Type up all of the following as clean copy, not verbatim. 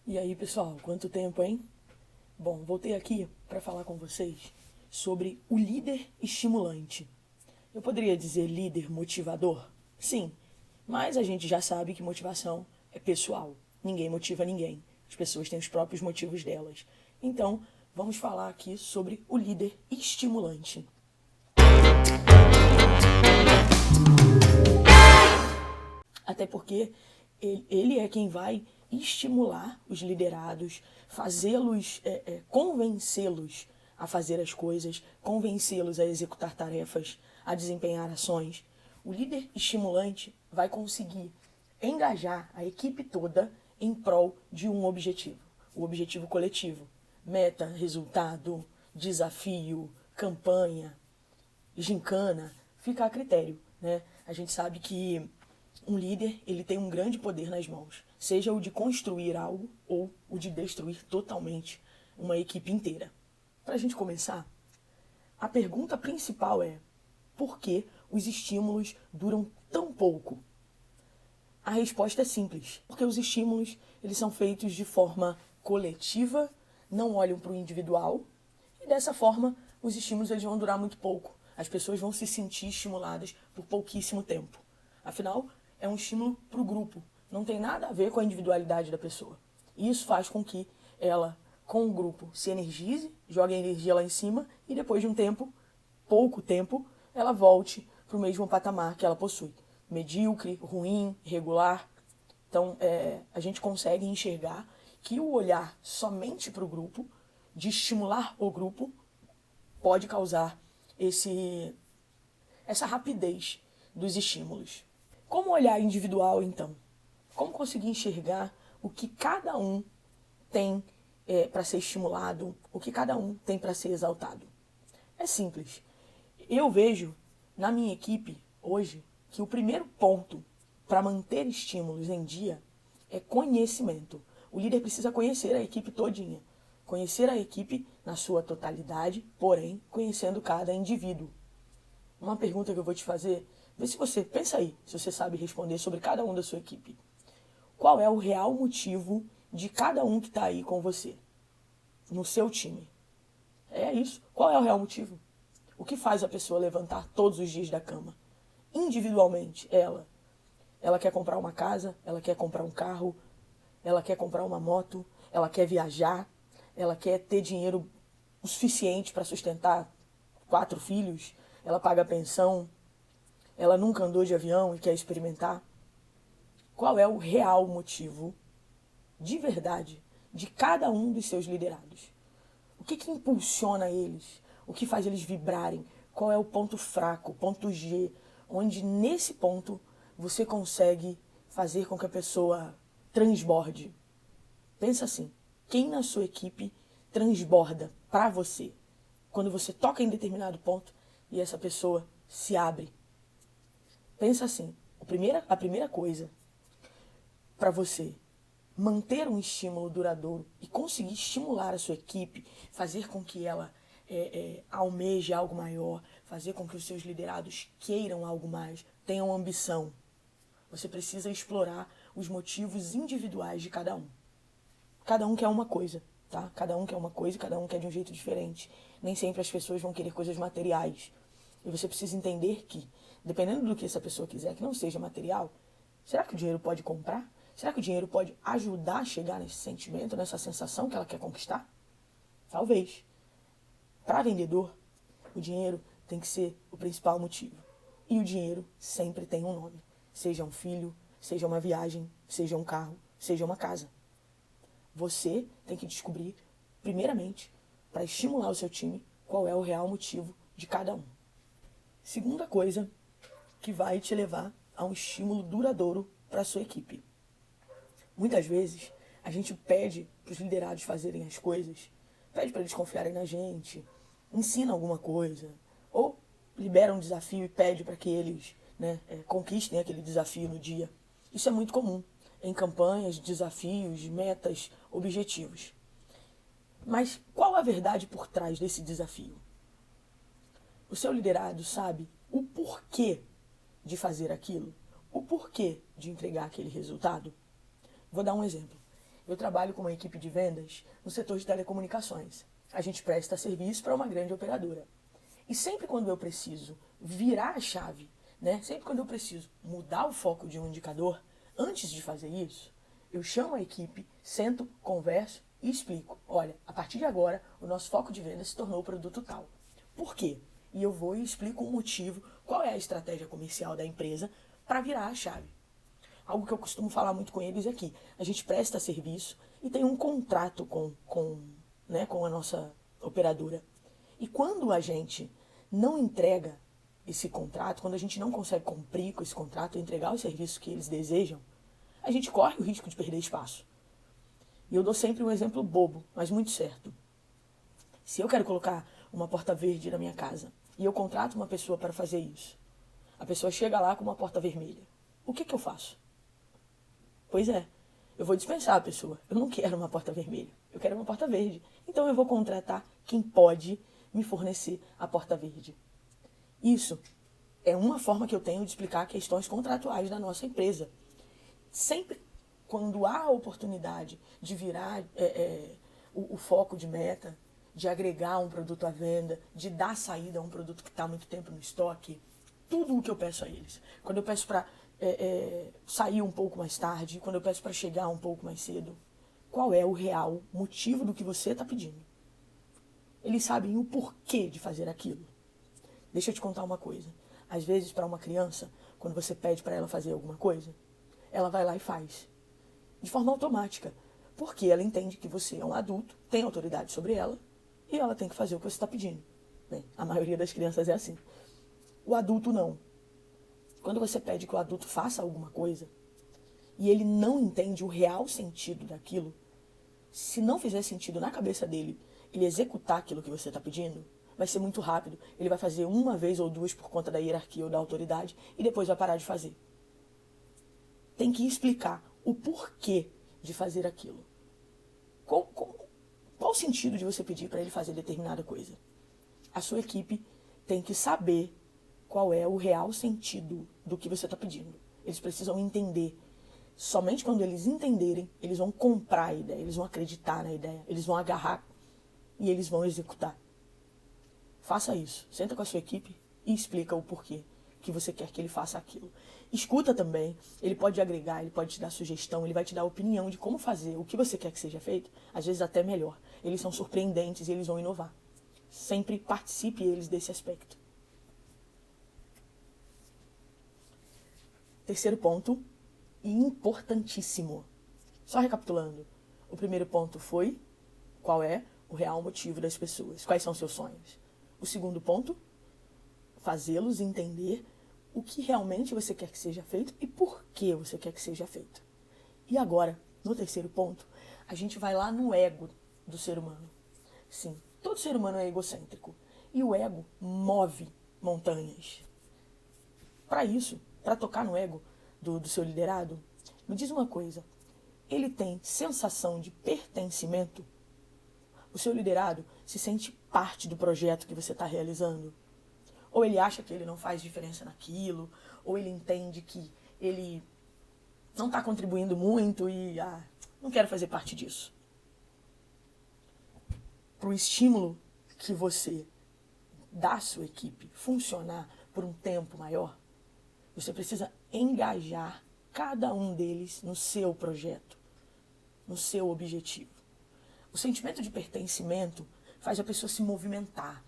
E aí, pessoal, quanto tempo, hein? Bom, voltei aqui para falar com vocês sobre o líder estimulante. Eu poderia dizer líder motivador? Sim, mas a gente já sabe que motivação é pessoal. Ninguém motiva ninguém. As pessoas têm os próprios motivos delas. Então, vamos falar aqui sobre o líder estimulante. Até porque ele é quem vai estimular os liderados, fazê-los, convencê-los a fazer as coisas, convencê-los a executar tarefas, a desempenhar ações. O líder estimulante vai conseguir engajar a equipe toda em prol de um objetivo, o objetivo coletivo. Meta, resultado, desafio, campanha, gincana, fica a critério, né? A gente sabe que um líder, ele tem um grande poder nas mãos, seja o de construir algo ou o de destruir totalmente uma equipe inteira. Para a gente começar, a pergunta principal é: por que os estímulos duram tão pouco? A resposta é simples, porque os estímulos, eles são feitos de forma coletiva, não olham para o individual, e dessa forma os estímulos eles vão durar muito pouco. As pessoas vão se sentir estimuladas por pouquíssimo tempo. Afinal, é um estímulo para o grupo, não tem nada a ver com a individualidade da pessoa. E isso faz com que ela, com o grupo, se energize, jogue a energia lá em cima e depois de um tempo, pouco tempo, ela volte para o mesmo patamar que ela possui. Medíocre, ruim, regular. Então, a gente consegue enxergar que o olhar somente para o grupo, de estimular o grupo, pode causar essa rapidez dos estímulos. Como olhar individual, então? Como conseguir enxergar o que cada um tem para ser estimulado, o que cada um tem para ser exaltado? É simples. Eu vejo na minha equipe hoje que o primeiro ponto para manter estímulos em dia é conhecimento. O líder precisa conhecer a equipe todinha. Conhecer a equipe na sua totalidade, porém conhecendo cada indivíduo. Uma pergunta que eu vou te fazer, vê se você, pensa aí, se você sabe responder sobre cada um da sua equipe. Qual é o real motivo de cada um que está aí com você, no seu time? É isso. Qual é o real motivo? O que faz a pessoa levantar todos os dias da cama? Individualmente, ela quer comprar uma casa, ela quer comprar um carro, ela quer comprar uma moto, ela quer viajar, ela quer ter dinheiro o suficiente para sustentar 4 filhos, ela paga pensão, ela nunca andou de avião e quer experimentar. Qual é o real motivo, de verdade, de cada um dos seus liderados? O que impulsiona eles? O que faz eles vibrarem? Qual é o ponto fraco, o ponto G, onde nesse ponto você consegue fazer com que a pessoa transborde? Pensa assim, quem na sua equipe transborda para você? Quando você toca em determinado ponto e essa pessoa se abre. Pensa assim, a primeira coisa para você manter um estímulo duradouro e conseguir estimular a sua equipe, fazer com que ela almeje algo maior, fazer com que os seus liderados queiram algo mais, tenham ambição. Você precisa explorar os motivos individuais de cada um. Cada um quer uma coisa, tá? Cada um quer uma coisa, cada um quer de um jeito diferente. Nem sempre as pessoas vão querer coisas materiais. E você precisa entender que, dependendo do que essa pessoa quiser, que não seja material, será que o dinheiro pode comprar? Será que o dinheiro pode ajudar a chegar nesse sentimento, nessa sensação que ela quer conquistar? Talvez. Para vendedor, o dinheiro tem que ser o principal motivo. E o dinheiro sempre tem um nome. Seja um filho, seja uma viagem, seja um carro, seja uma casa. Você tem que descobrir, primeiramente, para estimular o seu time, qual é o real motivo de cada um. Segunda coisa que vai te levar a um estímulo duradouro para a sua equipe. Muitas vezes, a gente pede para os liderados fazerem as coisas, pede para eles confiarem na gente, ensina alguma coisa, ou libera um desafio e pede para que eles conquistem aquele desafio no dia. Isso é muito comum em campanhas, desafios, metas, objetivos. Mas qual a verdade por trás desse desafio? O seu liderado sabe o porquê de fazer aquilo? O porquê de entregar aquele resultado? Vou dar um exemplo. eu trabalho com uma equipe de vendas no setor de telecomunicações. A gente presta serviço para uma grande operadora. E sempre quando eu preciso virar a chave, né? Sempre quando eu preciso mudar o foco de um indicador, antes de fazer isso, eu chamo a equipe, sento, converso e explico. Olha, a partir de agora, o nosso foco de venda se tornou o produto tal. Por quê? E eu vou e explico o motivo, qual é a estratégia comercial da empresa para virar a chave. Algo que eu costumo falar muito com eles é que a gente presta serviço e tem um contrato com a nossa operadora. E quando a gente não entrega esse contrato, quando a gente não consegue cumprir com esse contrato, entregar o serviço que eles desejam, a gente corre o risco de perder espaço. E eu dou sempre um exemplo bobo, mas muito certo. Se eu quero colocar uma porta verde na minha casa e eu contrato uma pessoa para fazer isso, a pessoa chega lá com uma porta vermelha, o que eu faço? Pois é, eu vou dispensar a pessoa. Eu não quero uma porta vermelha, eu quero uma porta verde. Então eu vou contratar quem pode me fornecer a porta verde. Isso é uma forma que eu tenho de explicar questões contratuais da nossa empresa. Sempre quando há a oportunidade de virar o foco de meta, de agregar um produto à venda, de dar saída a um produto que está há muito tempo no estoque, tudo o que eu peço a eles. Quando eu peço para sair um pouco mais tarde, quando eu peço para chegar um pouco mais cedo, qual é o real motivo do que você está pedindo? Eles sabem o porquê de fazer aquilo. Deixa eu te contar uma coisa. Às vezes, para uma criança, quando você pede para ela fazer alguma coisa, ela vai lá e faz. De forma automática. Porque ela entende que você é um adulto, tem autoridade sobre ela, e ela tem que fazer o que você está pedindo. Bem, a maioria das crianças é assim. O adulto não. Quando você pede que o adulto faça alguma coisa, e ele não entende o real sentido daquilo, se não fizer sentido na cabeça dele, ele executar aquilo que você está pedindo, vai ser muito rápido. Ele vai fazer uma vez ou duas por conta da hierarquia ou da autoridade, e depois vai parar de fazer. Tem que explicar o porquê de fazer aquilo. Qual o sentido de você pedir para ele fazer determinada coisa? A sua equipe tem que saber qual é o real sentido do que você está pedindo. Eles precisam entender. Somente quando eles entenderem, eles vão comprar a ideia, eles vão acreditar na ideia, eles vão agarrar e eles vão executar. Faça isso. Senta com a sua equipe e explica o porquê que você quer que ele faça aquilo. Escuta também, ele pode agregar, ele pode te dar sugestão, ele vai te dar opinião de como fazer o que você quer que seja feito, às vezes até melhor. Eles são surpreendentes e eles vão inovar. Sempre participe eles desse aspecto. Terceiro ponto, e importantíssimo. Só recapitulando, o primeiro ponto foi qual é o real motivo das pessoas, quais são seus sonhos. O segundo ponto, fazê-los entender o que realmente você quer que seja feito e por que você quer que seja feito. E agora, no terceiro ponto, a gente vai lá no ego do ser humano. Sim, todo ser humano é egocêntrico. E o ego move montanhas. Para isso, para tocar no ego do seu liderado, me diz uma coisa. Ele tem sensação de pertencimento? O seu liderado se sente parte do projeto que você está realizando? Ou ele acha que ele não faz diferença naquilo, ou ele entende que ele não está contribuindo muito e não quero fazer parte disso. Para o estímulo que você dá à sua equipe funcionar por um tempo maior, você precisa engajar cada um deles no seu projeto, no seu objetivo. O sentimento de pertencimento faz a pessoa se movimentar.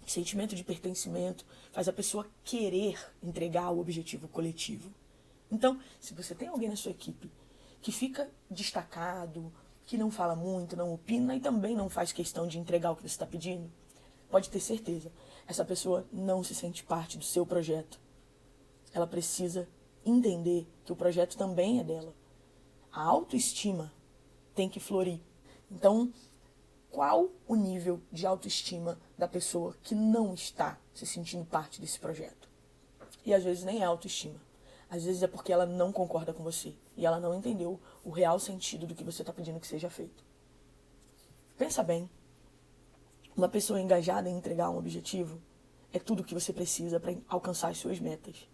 O sentimento de pertencimento faz a pessoa querer entregar o objetivo coletivo. Então, se você tem alguém na sua equipe que fica destacado, que não fala muito, não opina e também não faz questão de entregar o que você está pedindo, pode ter certeza, essa pessoa não se sente parte do seu projeto. Ela precisa entender que o projeto também é dela. A autoestima tem que florir. Então, qual o nível de autoestima da pessoa que não está se sentindo parte desse projeto? E às vezes nem é autoestima. Às vezes é porque ela não concorda com você e ela não entendeu o real sentido do que você está pedindo que seja feito. Pensa bem. Uma pessoa engajada em entregar um objetivo é tudo o que você precisa para alcançar as suas metas.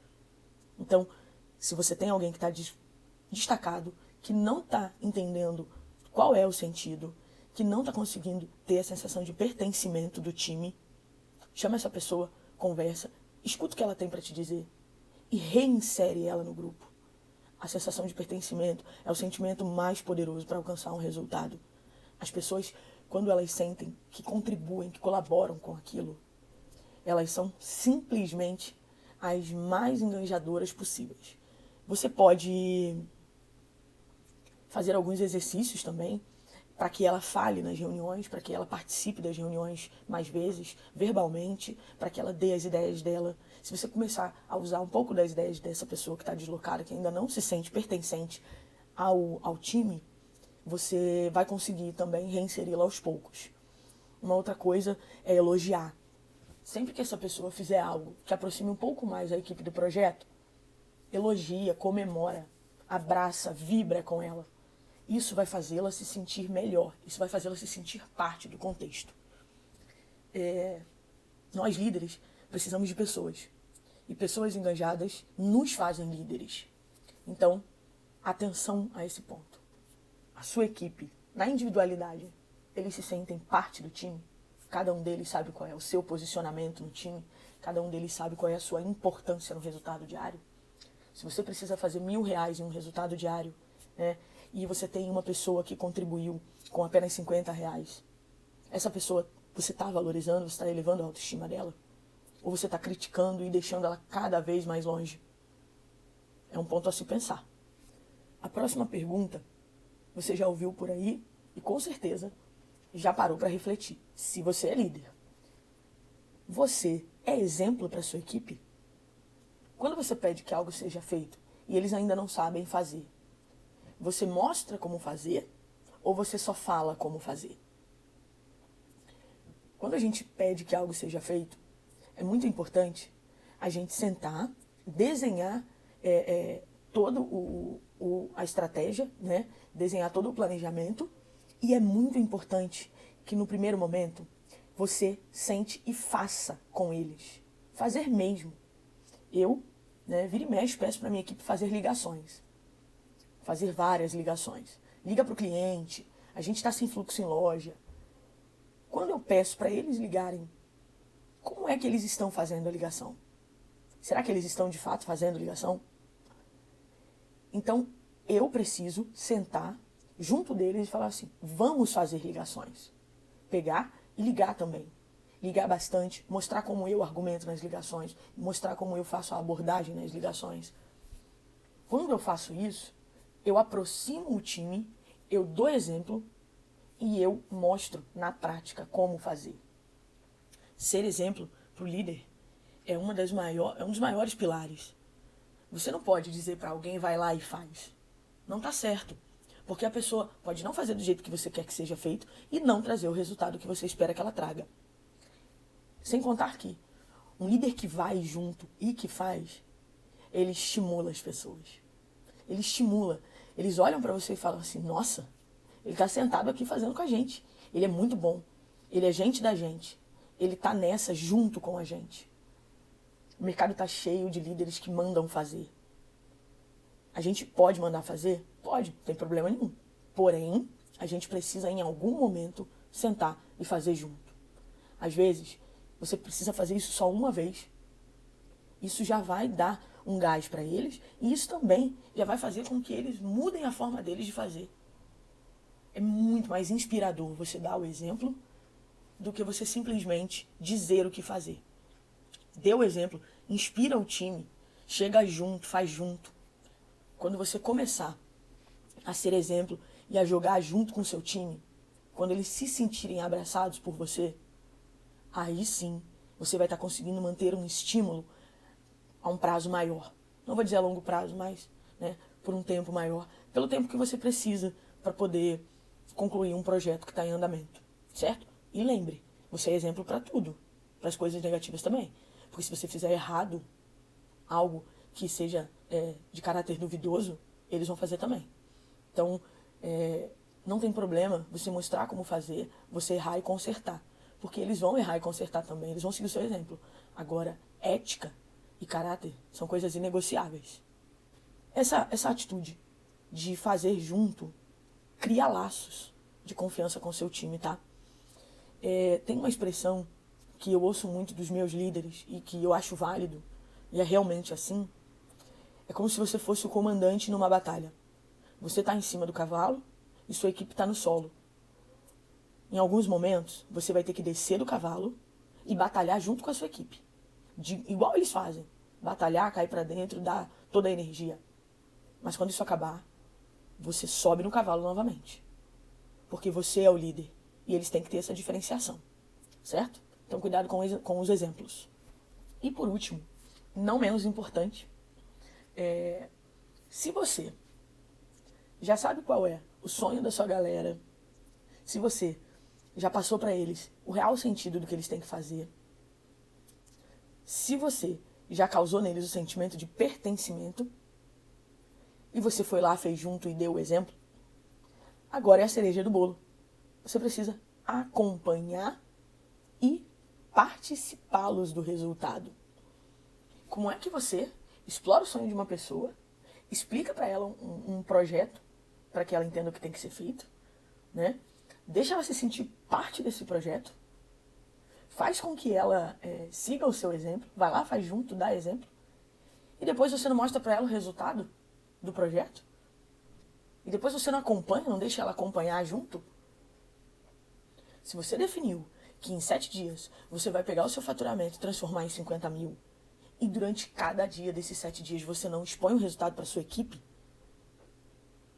Então, se você tem alguém que está destacado, que não está entendendo qual é o sentido, que não está conseguindo ter a sensação de pertencimento do time, chama essa pessoa, conversa, escuta o que ela tem para te dizer e reinsere ela no grupo. A sensação de pertencimento é o sentimento mais poderoso para alcançar um resultado. As pessoas, quando elas sentem que contribuem, que colaboram com aquilo, elas são simplesmente as mais engajadoras possíveis. Você pode fazer alguns exercícios também para que ela fale nas reuniões, para que ela participe das reuniões mais vezes, verbalmente, para que ela dê as ideias dela. Se você começar a usar um pouco das ideias dessa pessoa que está deslocada, que ainda não se sente pertencente ao time, você vai conseguir também reinseri-la aos poucos. Uma outra coisa é elogiar. Sempre que essa pessoa fizer algo que aproxime um pouco mais a equipe do projeto, elogia, comemora, abraça, vibra com ela. Isso vai fazê-la se sentir melhor. Isso vai fazê-la se sentir parte do contexto. Nós, líderes, precisamos de pessoas. E pessoas engajadas nos fazem líderes. Então, atenção a esse ponto. A sua equipe, na individualidade, eles se sentem parte do time. Cada um deles sabe qual é o seu posicionamento no time. Cada um deles sabe qual é a sua importância no resultado diário. Se você precisa fazer R$1.000 em um resultado diário, né, e você tem uma pessoa que contribuiu com apenas R$50, essa pessoa, você está valorizando, você está elevando a autoestima dela? Ou você está criticando e deixando ela cada vez mais longe? É um ponto a se pensar. A próxima pergunta, você já ouviu por aí e com certeza já parou para refletir. Se você é líder, você é exemplo para sua equipe? Quando você pede que algo seja feito e eles ainda não sabem fazer, você mostra como fazer ou você só fala como fazer? Quando a gente pede que algo seja feito, é muito importante a gente sentar, desenhar toda a estratégia, né? Desenhar todo o planejamento, e é muito importante que no primeiro momento você sente e faça com eles. Fazer mesmo. Eu, vira e mexe, peço para minha equipe fazer ligações. Fazer várias ligações. Liga para o cliente, a gente está sem fluxo em loja. Quando eu peço para eles ligarem, como é que eles estão fazendo a ligação? Será que eles estão de fato fazendo ligação? Então, eu preciso sentar junto deles e falar assim, vamos fazer ligações. Pegar e ligar também. Ligar bastante, mostrar como eu argumento nas ligações, mostrar como eu faço a abordagem nas ligações. Quando eu faço isso, eu aproximo o time, eu dou exemplo e eu mostro na prática como fazer. Ser exemplo para o líder é um dos maiores pilares. Você não pode dizer para alguém, vai lá e faz. Não está certo. Porque a pessoa pode não fazer do jeito que você quer que seja feito e não trazer o resultado que você espera que ela traga. Sem contar que um líder que vai junto e que faz, ele estimula as pessoas. Ele estimula. Eles olham para você e falam assim, nossa, ele está sentado aqui fazendo com a gente. Ele é muito bom. Ele é gente da gente. Ele está nessa junto com a gente. O mercado está cheio de líderes que mandam fazer. A gente pode mandar fazer? Pode, não tem problema nenhum. Porém, a gente precisa em algum momento sentar e fazer junto. Às vezes, você precisa fazer isso só uma vez. Isso já vai dar um gás para eles e isso também já vai fazer com que eles mudem a forma deles de fazer. É muito mais inspirador você dar o exemplo do que você simplesmente dizer o que fazer. Dê o exemplo, inspira o time, chega junto, faz junto. Quando você começar a ser exemplo e a jogar junto com o seu time, quando eles se sentirem abraçados por você, aí sim você vai estar conseguindo manter um estímulo a um prazo maior. Não vou dizer a longo prazo, mas por um tempo maior. Pelo tempo que você precisa para poder concluir um projeto que está em andamento. Certo? E lembre, você é exemplo para tudo. Para as coisas negativas também. Porque se você fizer errado, algo que seja de caráter duvidoso, eles vão fazer também. Então, não tem problema você mostrar como fazer, você errar e consertar. Porque eles vão errar e consertar também, eles vão seguir o seu exemplo. Agora, ética e caráter são coisas inegociáveis. Essa atitude de fazer junto cria laços de confiança com seu time, tá? Tem uma expressão que eu ouço muito dos meus líderes e que eu acho válido, e é realmente assim. É como se você fosse o comandante numa batalha. Você está em cima do cavalo e sua equipe está no solo. Em alguns momentos, você vai ter que descer do cavalo e batalhar junto com a sua equipe. Igual eles fazem. Batalhar, cair para dentro, dar toda a energia. Mas quando isso acabar, você sobe no cavalo novamente. Porque você é o líder. E eles têm que ter essa diferenciação. Certo? Então cuidado com os exemplos. E por último, não menos importante, se você já sabe qual é o sonho da sua galera, se você já passou para eles o real sentido do que eles têm que fazer, se você já causou neles o sentimento de pertencimento, e você foi lá, fez junto e deu o exemplo, agora é a cereja do bolo. Você precisa acompanhar e participá-los do resultado. Como é que você explora o sonho de uma pessoa, explica para ela um projeto, para que ela entenda o que tem que ser feito, né? Deixa ela se sentir parte desse projeto, faz com que ela siga o seu exemplo, vai lá, faz junto, dá exemplo, e depois você não mostra para ela o resultado do projeto, e depois você não acompanha, não deixa ela acompanhar junto. Se você definiu que em 7 dias você vai pegar o seu faturamento e transformar em 50 mil, e durante cada dia desses 7 dias você não expõe o resultado para sua equipe,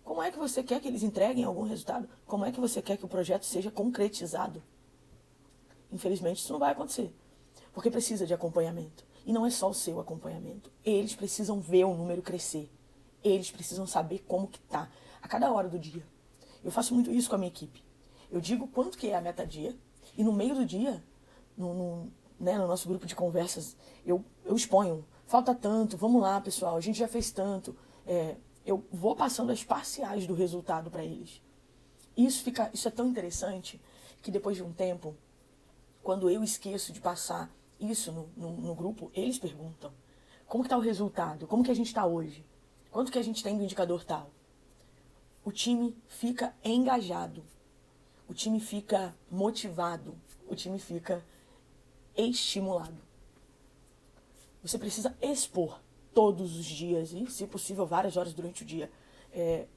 como é que você quer que eles entreguem algum resultado? Como é que você quer que o projeto seja concretizado? Infelizmente isso não vai acontecer, porque precisa de acompanhamento. E não é só o seu acompanhamento. Eles precisam ver o número crescer. Eles precisam saber como que tá a cada hora do dia. Eu faço muito isso com a minha equipe. Eu digo quanto que é a meta dia, e no meio do dia, no nosso grupo de conversas, eu exponho. Falta tanto, vamos lá, pessoal, a gente já fez tanto. Eu vou passando as parciais do resultado para eles. Isso é tão interessante que depois de um tempo, quando eu esqueço de passar isso no grupo, eles perguntam: como que está o resultado? Como que a gente está hoje? Quanto que a gente tem do indicador tal? O time fica engajado. O time fica motivado. O time fica estimulado. Você precisa expor todos os dias e, se possível, várias horas durante o dia,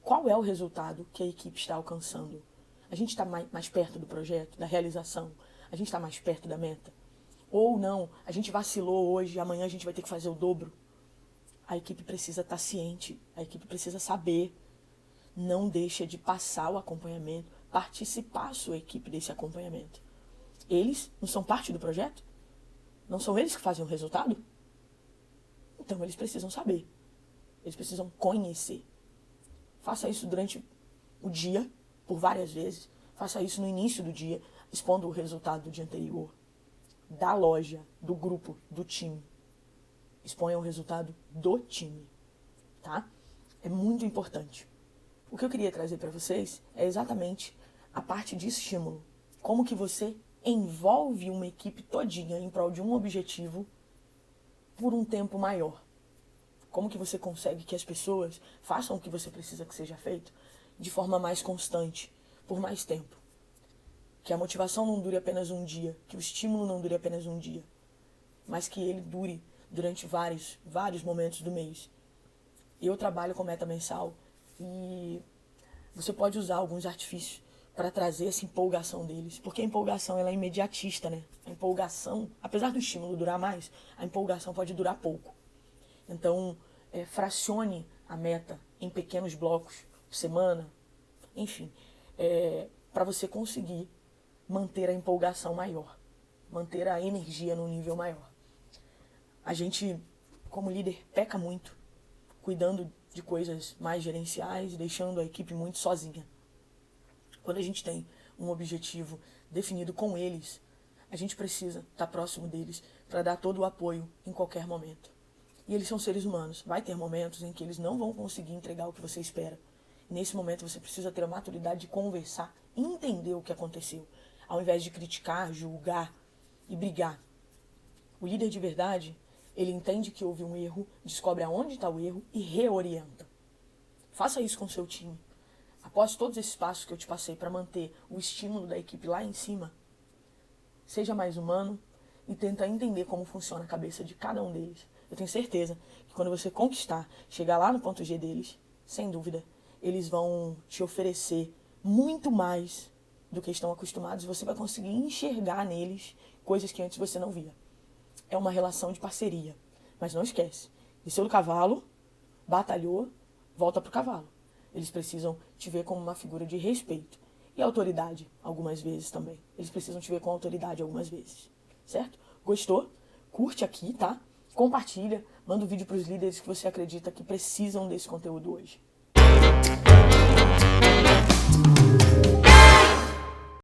qual é o resultado que a equipe está alcançando. A gente está mais perto do projeto, da realização? A gente está mais perto da meta? Ou não, a gente vacilou hoje, amanhã a gente vai ter que fazer o dobro? A equipe precisa estar ciente, a equipe precisa saber. Não deixa de passar o acompanhamento, participar a sua equipe desse acompanhamento. Eles não são parte do projeto? Não são eles que fazem o resultado? Então eles precisam saber. Eles precisam conhecer. Faça isso durante o dia, por várias vezes. Faça isso no início do dia, expondo o resultado do dia anterior. Da loja, do grupo, do time. Exponha o resultado do time. Tá? É muito importante. O que eu queria trazer para vocês é exatamente a parte de estímulo. Como que você envolve uma equipe todinha em prol de um objetivo por um tempo maior. Como que você consegue que as pessoas façam o que você precisa que seja feito de forma mais constante, por mais tempo. Que a motivação não dure apenas um dia, que o estímulo não dure apenas um dia, mas que ele dure durante vários momentos do mês. Eu trabalho com meta mensal e você pode usar alguns artifícios para trazer essa empolgação deles, porque a empolgação ela é imediatista, né? A empolgação, apesar do estímulo durar mais, a empolgação pode durar pouco. Então, fracione a meta em pequenos blocos, semana, enfim, para você conseguir manter a empolgação maior, manter a energia no nível maior. A gente, como líder, peca muito, cuidando de coisas mais gerenciais, deixando a equipe muito sozinha. Quando a gente tem um objetivo definido com eles, a gente precisa estar próximo deles para dar todo o apoio em qualquer momento. E eles são seres humanos. Vai ter momentos em que eles não vão conseguir entregar o que você espera. E nesse momento você precisa ter a maturidade de conversar, entender o que aconteceu, ao invés de criticar, julgar e brigar. O líder de verdade, ele entende que houve um erro, descobre aonde está o erro e reorienta. Faça isso com o seu time. após todos esses passos que eu te passei para manter o estímulo da equipe lá em cima, seja mais humano e tenta entender como funciona a cabeça de cada um deles. Eu tenho certeza que quando você conquistar, chegar lá no ponto G deles, sem dúvida, eles vão te oferecer muito mais do que estão acostumados e você vai conseguir enxergar neles coisas que antes você não via. É uma relação de parceria. Mas não esquece, desceu do cavalo, batalhou, volta pro cavalo. Eles precisam te ver como uma figura de respeito. E autoridade, algumas vezes também. Eles precisam te ver com autoridade algumas vezes. Certo? Gostou? Curte aqui, tá? Compartilha, manda o vídeo pros líderes que você acredita que precisam desse conteúdo hoje.